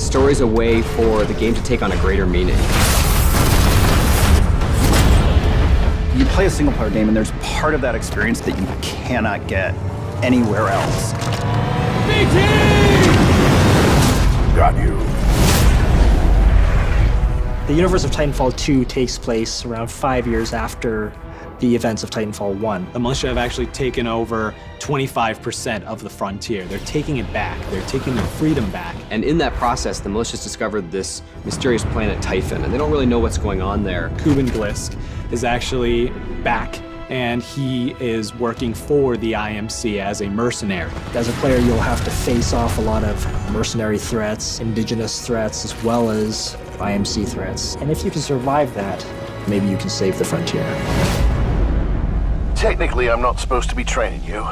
story's a way for the game to take on a greater meaning. You play a single-player game, and there's part of that experience that you cannot get anywhere else. BT! Got you. The universe of Titanfall 2 takes place around 5 years after the events of Titanfall 1. The militia have actually taken over 25% of the frontier. They're taking it back. They're taking their freedom back. And in that process, the militia's discovered this mysterious planet Typhon, and they don't really know what's going on there. Kuben Glisk is actually back, and he is working for the IMC as a mercenary. As a player, you'll have to face off a lot of mercenary threats, indigenous threats, as well as IMC threats. And if you can survive that, maybe you can save the frontier. Technically, I'm not supposed to be training you,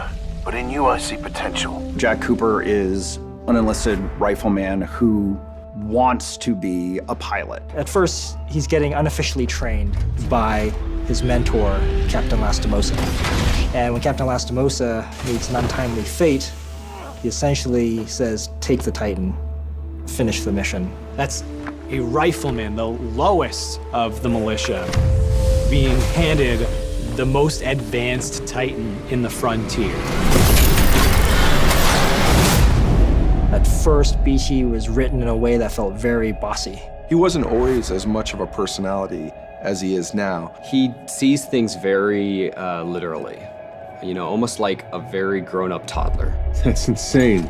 but in you I see potential. Jack Cooper is an enlisted rifleman who wants to be a pilot. At first, he's getting unofficially trained by his mentor, Captain Lastimosa. And when Captain Lastimosa meets an untimely fate, he essentially says, take the Titan, finish the mission. That's a rifleman, the lowest of the militia, being handed the most advanced Titan in the frontier. At first, BT was written in a way that felt very bossy. He wasn't always as much of a personality as he is now. He sees things very literally, you know, almost like a very grown-up toddler. That's insane.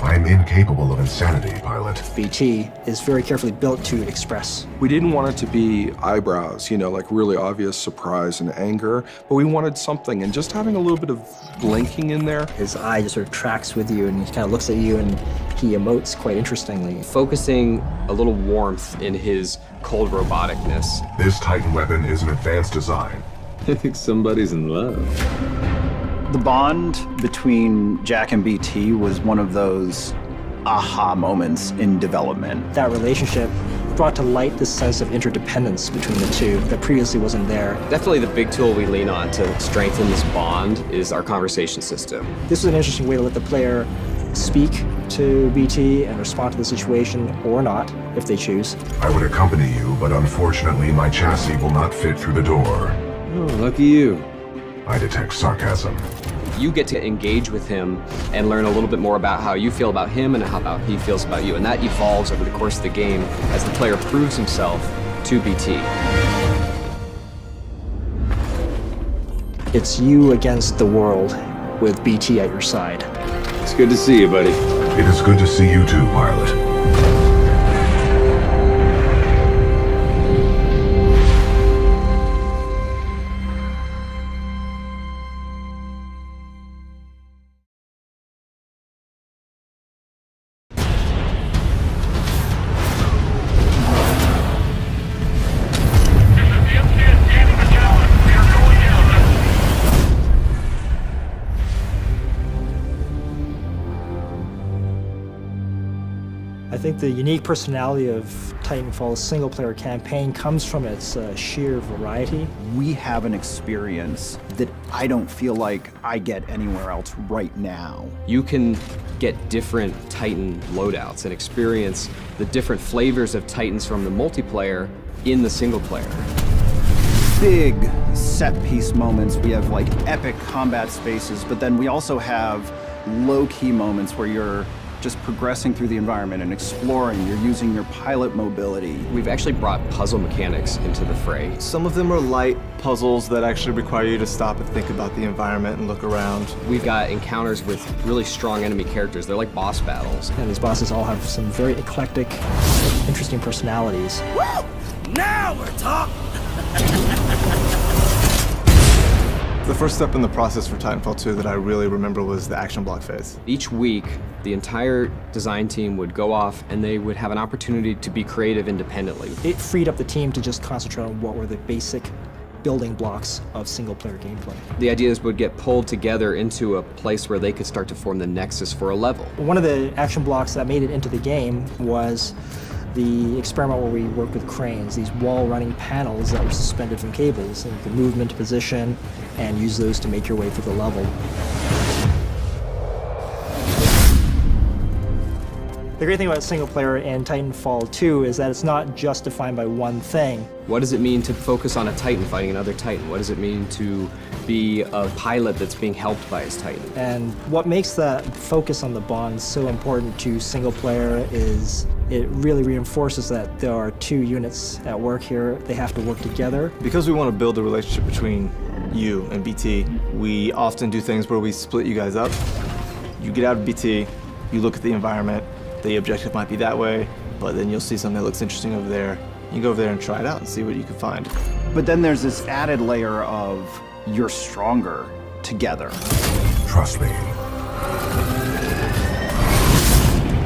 I'm incapable of insanity, pilot. BT is very carefully built to express. We didn't want it to be eyebrows, you know, like really obvious surprise and anger, but we wanted something, and just having a little bit of blinking in there. His eye just sort of tracks with you, and he kind of looks at you, and he emotes quite interestingly. Focusing a little warmth in his cold roboticness. This Titan weapon is an advanced design. I think somebody's in love. The bond between Jack and BT was one of those aha moments in development. That relationship brought to light this sense of interdependence between the two that previously wasn't there. Definitely the big tool we lean on to strengthen this bond is our conversation system. This was an interesting way to let the player speak to BT and respond to the situation, or not, if they choose. I would accompany you, but unfortunately my chassis will not fit through the door. Oh, lucky you. I detect sarcasm. You get to engage with him and learn a little bit more about how you feel about him and how about he feels about you. And that evolves over the course of the game as the player proves himself to BT. It's you against the world with BT at your side. It's good to see you, buddy. It is good to see you too, pilot. I think the unique personality of Titanfall's single-player campaign comes from its sheer variety. We have an experience that I don't feel like I get anywhere else right now. You can get different Titan loadouts and experience the different flavors of Titans from the multiplayer in the single player. Big set-piece moments. We have like epic combat spaces, but then we also have low-key moments where you're just progressing through the environment and exploring. You're using your pilot mobility. We've actually brought puzzle mechanics into the fray. Some of them are light puzzles that actually require you to stop and think about the environment and look around. We've got encounters with really strong enemy characters. They're like boss battles. And these bosses all have some very eclectic, interesting personalities. Woo! Now we're talking! The first step in the process for Titanfall 2 that I really remember was the action block phase. Each week, the entire design team would go off and they would have an opportunity to be creative independently. It freed up the team to just concentrate on what were the basic building blocks of single-player gameplay. The ideas would get pulled together into a place where they could start to form the nexus for a level. One of the action blocks that made it into the game was the experiment where we worked with cranes, these wall-running panels that were suspended from cables, and you could move them into position and use those to make your way through the level. The great thing about single player in Titanfall 2 is that it's not just defined by one thing. What does it mean to focus on a Titan fighting another Titan? What does it mean to be a pilot that's being helped by his Titan? And what makes that focus on the bond so important to single player is it really reinforces that there are two units at work here. They have to work together. Because we want to build a relationship between you and BT, we often do things where we split you guys up. You get out of BT, you look at the environment, the objective might be that way, but then you'll see something that looks interesting over there. You go over there and try it out and see what you can find. But then there's this added layer of you're stronger together. Trust me.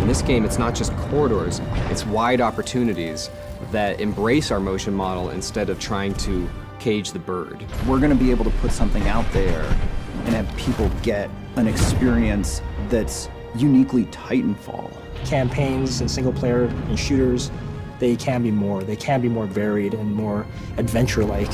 In this game, it's not just corridors, it's wide opportunities that embrace our motion model instead of trying to cage the bird. We're going to be able to put something out there and have people get an experience that's uniquely Titanfall. Campaigns and single player and shooters, they can be more. They can be more varied and more adventure-like.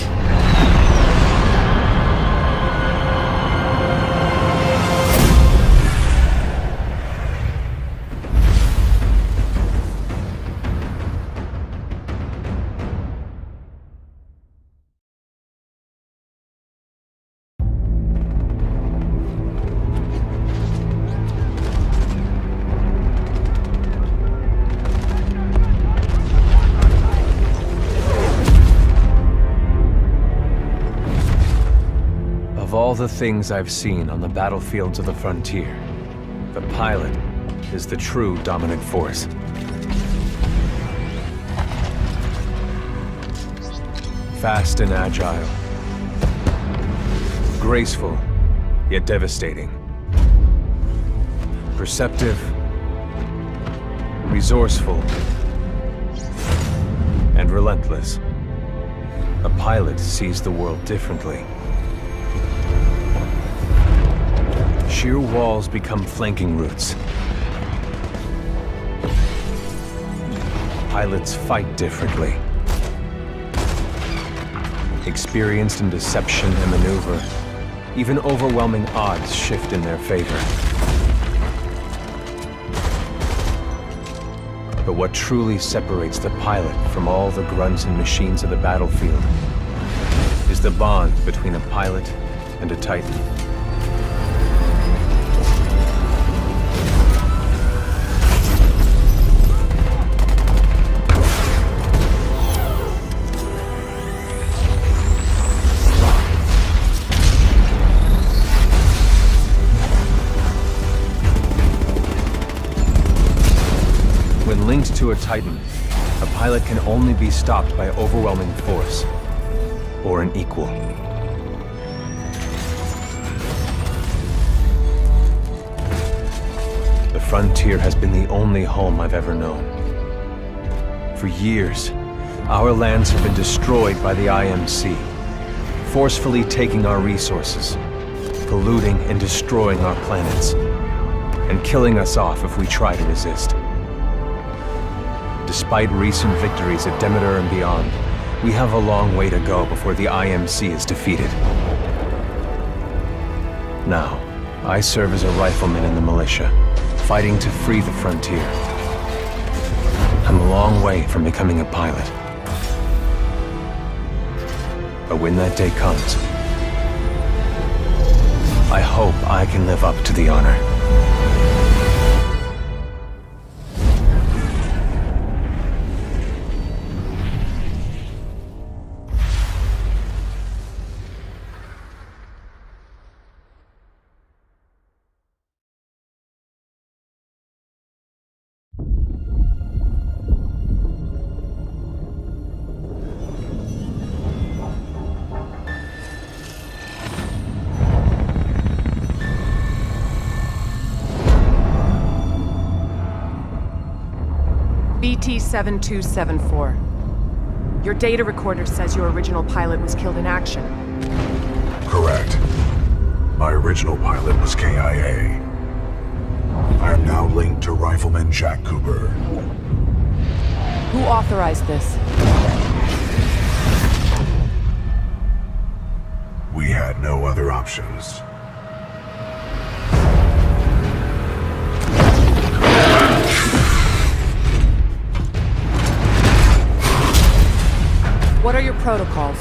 Of all the things I've seen on the battlefields of the frontier, the pilot is the true dominant force. Fast and agile. Graceful, yet devastating. Perceptive. Resourceful. And relentless. A pilot sees the world differently. Sheer walls become flanking routes. Pilots fight differently. Experienced in deception and maneuver, even overwhelming odds shift in their favor. But what truly separates the pilot from all the grunts and machines of the battlefield is the bond between a pilot and a Titan. When linked to a Titan, a pilot can only be stopped by overwhelming force, or an equal. The frontier has been the only home I've ever known. For years, our lands have been destroyed by the IMC, forcefully taking our resources, polluting and destroying our planets, and killing us off if we try to resist. Despite recent victories at Demeter and beyond, we have a long way to go before the IMC is defeated. Now, I serve as a rifleman in the militia, fighting to free the frontier. I'm a long way from becoming a pilot. But when that day comes, I hope I can live up to the honor. BT-7274. Your data recorder says your original pilot was killed in action. Correct. My original pilot was KIA. I am now linked to Rifleman Jack Cooper. Who authorized this? We had no other options. protocols.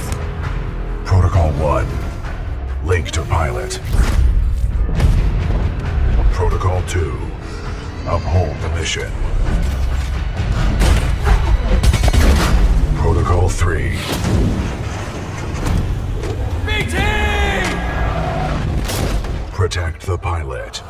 Protocol 1. Link to pilot. Protocol 2. Uphold the mission. Protocol 3. BT! Protect the pilot.